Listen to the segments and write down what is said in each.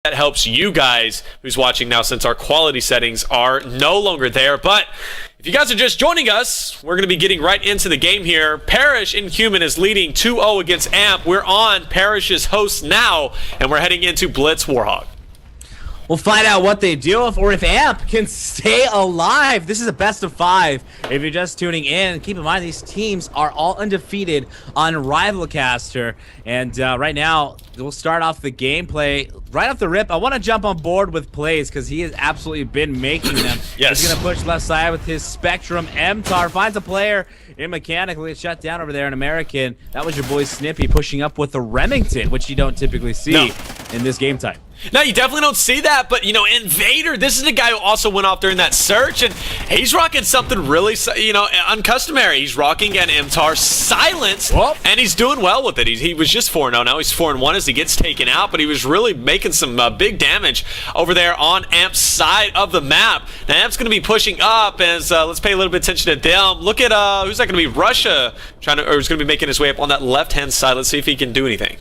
that helps you guys who's watching now, since our quality settings are no longer there. But if you guys are just joining us, we're going to be getting right into the game here. Parrish inHuman is leading 2-0 against AMP. We're on Parrish's host now, and we're heading into Blitz Warhawk. We'll find out what they do or if AMP can stay alive. This is a best of 5. If you're just tuning in, keep in mind these teams are all undefeated on RivalCaster. And right now, we'll start off the gameplay. Right off the rip, I want to jump on board with plays because he has absolutely been making them. Yes. He's going to push left side with his Spectrum. MTAR finds a player in Mechanical. Gets shut down over there in American. That was your boy Snippy pushing up with the Remington, which you don't typically see in this game type. No, you definitely don't see that, but, you know, inVader, this is the guy who also went off during that search, and he's rocking something really, you know, uncustomary. He's rocking an MTAR silence, and he's doing well with it. He was just 4-0. Now he's 4-1 as he gets taken out, but he was really making some big damage over there on AMP's side of the map. Now, AMP's going to be pushing up as, let's pay a little bit of attention to them. Look at, who's that going to be? Russia, or he's going to be making his way up on that left-hand side. Let's see if he can do anything.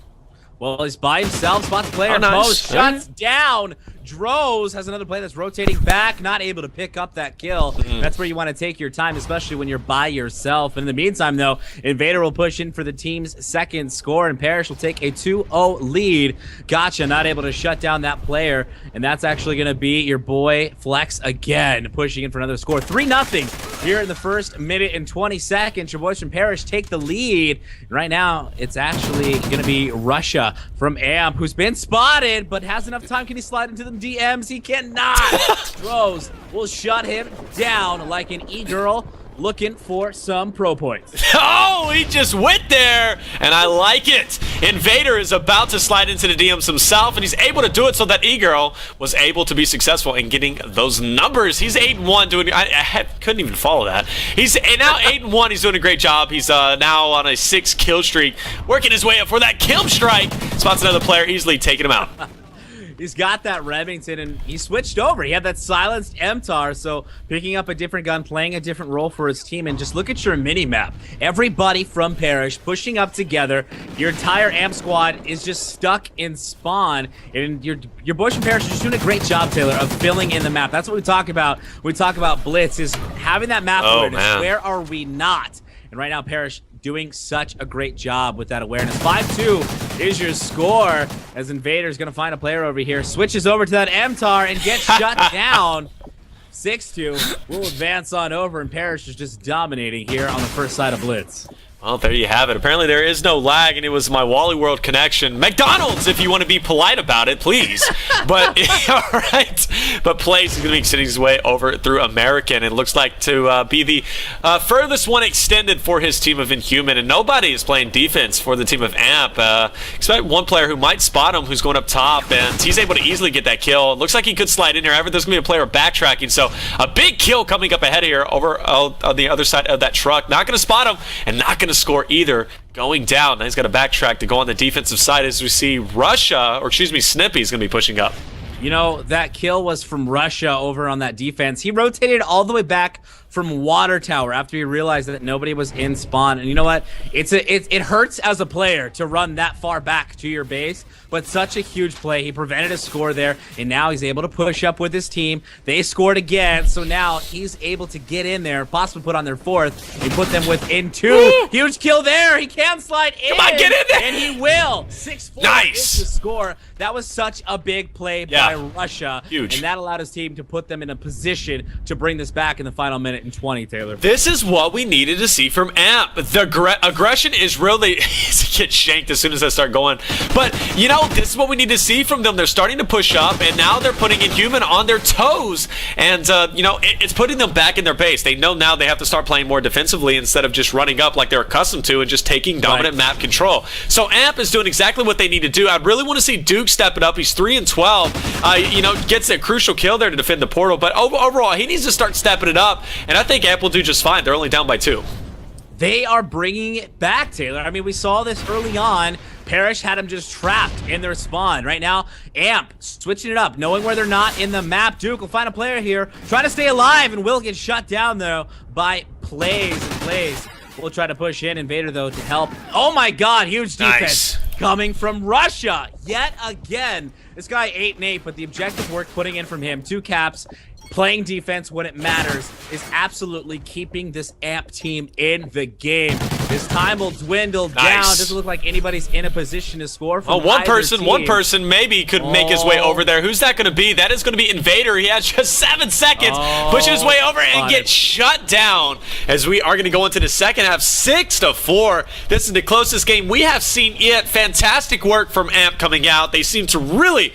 Well, he's by himself, spots the player, post, shuts down. Droz has another play that's rotating back, not able to pick up that kill. That's where you want to take your time, especially when you're by yourself. And in the meantime, though, inVader will push in for the team's second score, and Parrish will take a 2-0 lead. Gotcha, not able to shut down that player, and that's actually going to be your boy Flex again, pushing in for another score. 3-0 here in the first minute and 20 seconds. Your boys from Parrish take the lead. And right now, it's actually going to be Russia from AMP, who's been spotted, but has enough time. Can he slide into the DMs? He cannot. Droz will shut him down like an e-girl looking for some pro points. Oh, he just went there, and I like it. inVader is about to slide into the DMs himself, and he's able to do it so that e-girl was able to be successful in getting those numbers. He's 8-1 doing, I couldn't even follow that. He's now 8-1. He's doing a great job. He's now on a 6 kill streak, working his way up for that kill strike. Spots another player, easily taking him out. He's got that Remington, and he switched over. He had that silenced MTAR, so picking up a different gun, playing a different role for his team. And just look at your mini-map. Everybody from Parrish pushing up together. Your entire AMP squad is just stuck in spawn. And your boys from Parrish are just doing a great job, Taylor, of filling in the map. That's what we talk about when we talk about Blitz, is having that map awareness. Man. Where are we not? And right now, Parrish doing such a great job with that awareness. 5-2 is your score, as inVader's going to find a player over here. Switches over to that MTAR and gets shut down. 6-2. We'll advance on over, and Parrish is just dominating here on the first side of Blitz. Well, there you have it. Apparently there is no lag, and it was my Wally World connection. McDonald's, if you want to be polite about it, please. But, all right. But Place is going to be extending his way over through American. It looks like to be the furthest one extended for his team of inHuman, and nobody is playing defense for the team of AMP. Expect one player who might spot him, who's going up top, and he's able to easily get that kill. It looks like he could slide in here. However, there's going to be a player backtracking, so a big kill coming up ahead of here over on the other side of that truck. Not going to spot him, and not going to score either. Going down. Now he's got to backtrack to go on the defensive side as we see Russia, or excuse me, Snippy is going to be pushing up. You know, that kill was from Russia over on that defense. He rotated all the way back from Water Tower after he realized that nobody was in spawn. And you know what? It hurts as a player to run that far back to your base, but such a huge play. He prevented a score there, and now he's able to push up with his team. They scored again, so now he's able to get in there, possibly put on their 4th, and put them within 2. Woo! Huge kill there. He can slide in. Come on, get in there. And he will. 6-4 nice. is the score. That was such a big play by Russia. Huge. And that allowed his team to put them in a position to bring this back in the final minute and 20, Taylor. This is what we needed to see from AMP. The aggression is really get shanked as soon as I start going. But, you know, this is what we need to see from them. They're starting to push up, and now they're putting inHuman on their toes. And, you know, it's putting them back in their base. They know now they have to start playing more defensively instead of just running up like they're accustomed to and just taking dominant map control. So AMP is doing exactly what they need to do. I really want to see Duke step it up. He's 3-12. You know, gets a crucial kill there to defend the portal. But overall, he needs to start stepping it up. And I think AMP will do just fine. They're only down by 2. They are bringing it back, Taylor. I mean, we saw this early on. Parrish had them just trapped in their spawn. Right now, AMP switching it up, knowing where they're not in the map. Duke will find a player here, trying to stay alive, and will get shut down, though, by plays and plays. We'll try to push in. inVader, though, to help. Oh, my God. Huge defense coming from Russia. Yet again, This guy 8-8, but the objective work putting in from him, 2 caps, playing defense when it matters, is absolutely keeping this AMP team in the game. This time will dwindle down. Doesn't look like anybody's in a position to score from one person maybe could make his way over there. Who's that going to be? That is going to be Invader. He has just 7 seconds. Push his way over and get shut down as we are going to go into the second half, 6-4. This is the closest game we have seen yet. Fantastic work from AMP coming out. They seem to really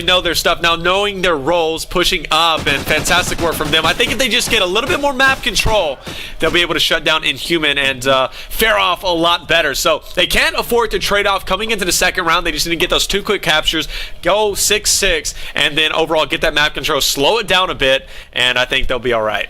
know their stuff now, knowing their roles, pushing up, and fantastic work from them. I think if they just get a little bit more map control, they'll be able to shut down inHuman and fare off a lot better. So they can't afford to trade off coming into the second round. They just need to get those 2 quick captures, go 6-6, and then overall get that map control, slow it down a bit, and I think they'll be all right.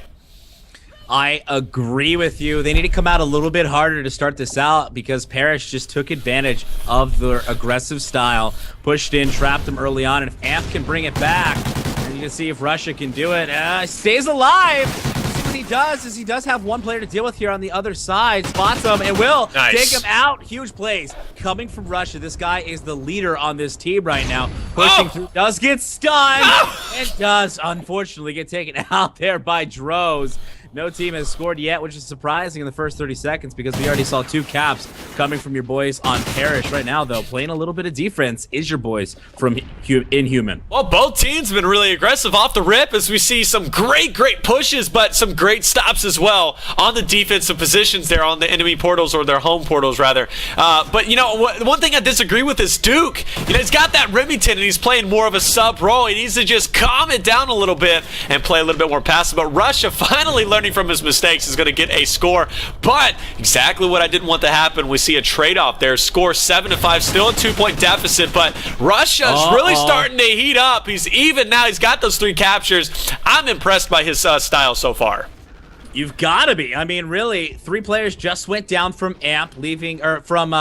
I agree with you. They need to come out a little bit harder to start this out because Parrish just took advantage of their aggressive style, pushed in, trapped them early on, and if AMP can bring it back, and you can see if Russia can do it. Stays alive. See what he does is he does have 1 player to deal with here on the other side. Spots him and will take him out. Huge plays coming from Russia. This guy is the leader on this team right now. Pushing through, does get stunned, and does unfortunately get taken out there by Droz. No team has scored yet, which is surprising in the first 30 seconds because we already saw 2 caps coming from your boys on Parrish. Right now, though, playing a little bit of defense is your boys from inHuman. Well, both teams have been really aggressive off the rip as we see some great pushes, but some great stops as well on the defensive positions there on the enemy portals, or their home portals, rather. But, you know, one thing I disagree with is Duke. You know, he's got that Remington, and he's playing more of a sub role. He needs to just calm it down a little bit and play a little bit more passive. But Russia finally learning from his mistakes is going to get a score, but exactly what I didn't want to happen. We see a trade-off there. Score 7-5, still a 2-point deficit, but Russia's really starting to heat up. He's even now. He's got those 3 captures. I'm impressed by his style so far. You've got to be. I mean, really, 3 players just went down from AMP, leaving, or from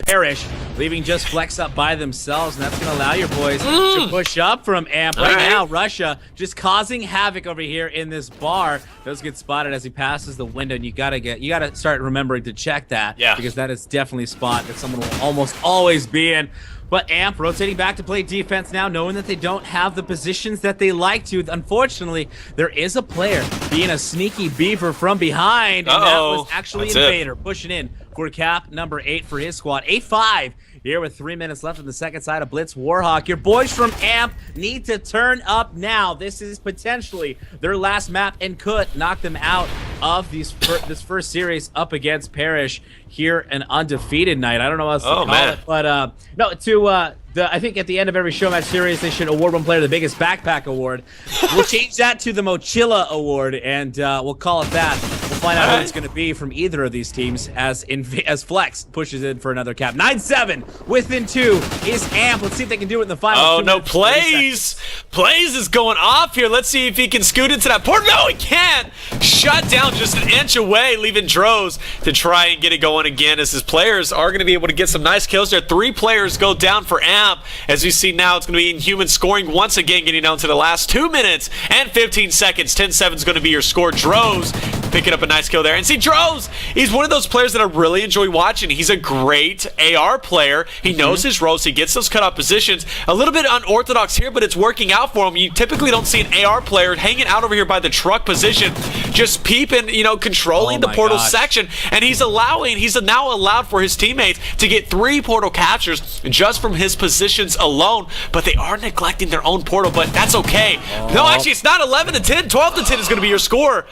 Parrish, leaving just Flex up by themselves, and that's going to allow your boys to push up from AMP. Right now, Russia just causing havoc over here in this bar. Does get spotted as he passes the window, and you gotta start remembering to check that, because that is definitely a spot that someone will almost always be in. But AMP rotating back to play defense now, knowing that they don't have the positions that they like to. Unfortunately, there is a player being a sneaky beaver from behind, and that was actually Invader pushing in for cap number 8 for his squad. 8-5 here with 3 minutes left on the second side of Blitz. Warhawk, your boys from AMP need to turn up now. This is potentially their last map and could knock them out of this first series up against Parrish here, an undefeated night. I don't know what else to call it, but no, I think at the end of every showmatch series, they should award one player the biggest backpack award. We'll change that to the Mochila award, and we'll call it that. We'll find out who it's going to be from either of these teams as Flex pushes in for another cap. 9-7 within 2 is AMP. Let's see if they can do it in the final. Oh, no, Plays is going off here. Let's see if he can scoot into that port. No, he can't. Shut down just an inch away, leaving Droz to try and get it going again, as his players are going to be able to get some nice kills there. 3 players go down for AMP. As you see now, it's going to be inHuman scoring once again, getting down to the last 2 minutes and 15 seconds. 10-7 is going to be your score. Droz picking up a nice kill there. And see, Droz, he's one of those players that I really enjoy watching. He's a great AR player. He knows his roles. He gets those cutoff positions. A little bit unorthodox here, but it's working out for him. You typically don't see an AR player hanging out over here by the truck position, just peeping, you know, controlling the portal section. And he's now allowed for his teammates to get 3 portal captures just from his positions alone, but they are neglecting their own portal, but that's okay. No, actually, it's not 11-10. 12-10 is going to be your score.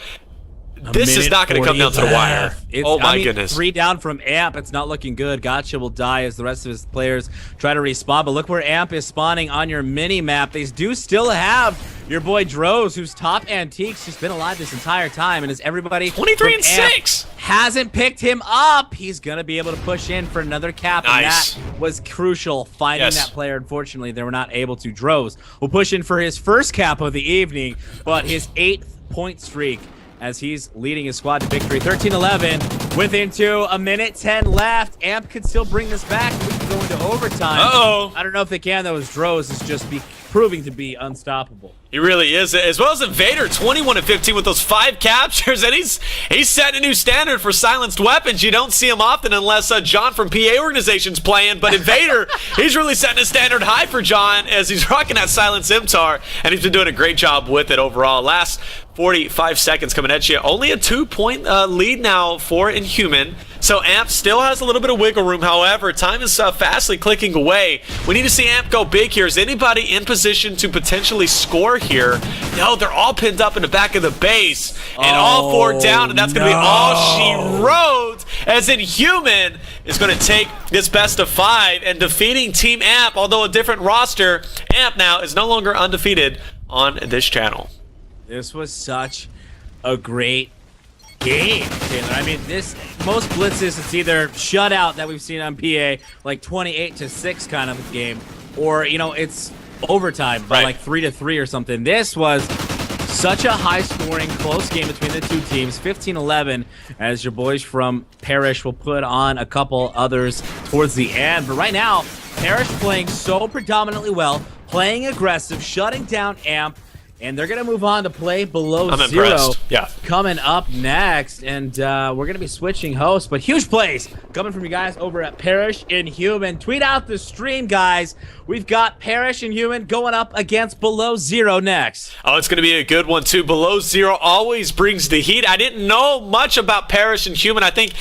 This is not going to come down to the wire. Oh my goodness. 3 down from AMP. It's not looking good. Gotcha will die as the rest of his players try to respawn, but look where AMP is spawning on your mini-map. They do still have your boy Droz, who's top antiques. He's been alive this entire time, and as everybody 23-6 hasn't picked him up, he's going to be able to push in for another cap, and that was crucial, finding that player. Unfortunately, they were not able to. Droz will push in for his first cap of the evening, but his 8th point streak as he's leading his squad to victory. 13-11 within 2, a minute 10 left. AMP could still bring this back. go into overtime. Uh-oh. I don't know if they can, though, as Droz is just proving to be unstoppable. He really is, as well as inVader, 21-15 with those 5 captures, and he's setting a new standard for silenced weapons. You don't see him often unless John from PA Organization's playing, but inVader, he's really setting a standard high for John as he's rocking that silenced MTAR, and he's been doing a great job with it overall. Last 45 seconds coming at you. Only a 2-point lead now for inHuman. So Amp still has a little bit of wiggle room. However, time is fastly clicking away. We need to see Amp go big here. Is anybody in position to potentially score here? No, they're all pinned up in the back of the base. And all 4 down, and that's going to be all she wrote. As inHuman is going to take this best of 5 and defeating Team Amp, although a different roster. Amp now is no longer undefeated on this channel. This was such a great game, Taylor. I mean, most blitzes, it's either shutout that we've seen on PA, like 28-6 kind of a game, or, you know, it's overtime by like 3-3 or something. This was such a high-scoring, close game between the two teams, 15-11, as your boys from Parrish will put on a couple others towards the end. But right now, Parrish playing so predominantly well, playing aggressive, shutting down Amp, and they're going to move on to play below I'm zero. impressed. Yeah. Coming up next, and we're going to be switching hosts, but huge plays coming from you guys over at Parrish inHuman. Tweet out the stream, guys. We've got Parrish inHuman going up against Below Zero next. Oh, it's going to be a good one, too. Below Zero always brings the heat. I didn't know much about Parrish inHuman. I think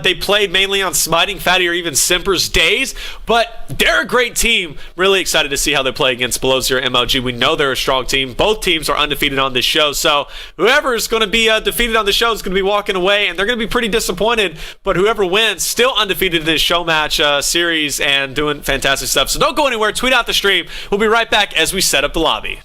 they played mainly on Smiting, Fatty, or even Simper's days, but they're a great team. Really excited to see how they play against Below Zero MLG. We know they're a strong team. Both teams are undefeated on this show, so whoever is going to be defeated on the show is going to be walking away, and they're going to be pretty disappointed, but whoever wins, still undefeated in this show match series and doing fantastic stuff. So don't go anywhere. Tweet out the stream. We'll be right back as we set up the lobby.